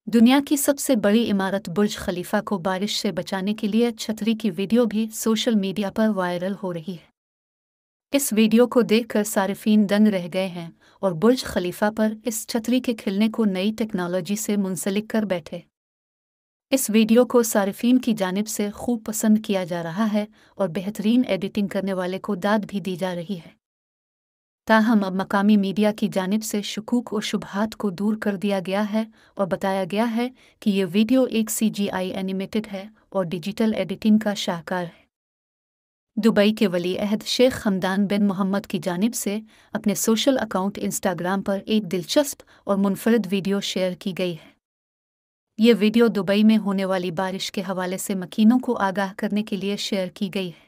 दुनिया की सबसे बड़ी इमारत बुर्ज खलीफा को बारिश से बचाने के लिए छतरी की वीडियो भी सोशल मीडिया पर वायरल हो रही है। इस वीडियो को देखकर सारिफीन दंग रह गए हैं और बुर्ज खलीफा पर इस छतरी के खिलने को नई टेक्नोलॉजी से मुंसलिक कर बैठे। इस वीडियो को सारिफीन की जानिब से खूब पसंद किया जा रहा है और बेहतरीन एडिटिंग करने वाले को दाद भी दी जा रही है। ताहम अब मकामी मीडिया की जानिब से शकूक और शुबहात को दूर कर दिया गया है और बताया गया है कि ये वीडियो एक CGI एनिमेटेड है और डिजिटल एडिटिंग का शाहकार है। दुबई के वली अहद शेख हमदान बिन मोहम्मद की जानिब से अपने सोशल अकाउंट इंस्टाग्राम पर एक दिलचस्प और मुनफरद वीडियो शेयर की गई है। ये वीडियो दुबई में होने वाली बारिश के हवाले से मकीनों को आगाह करने के लिए शेयर की गई है।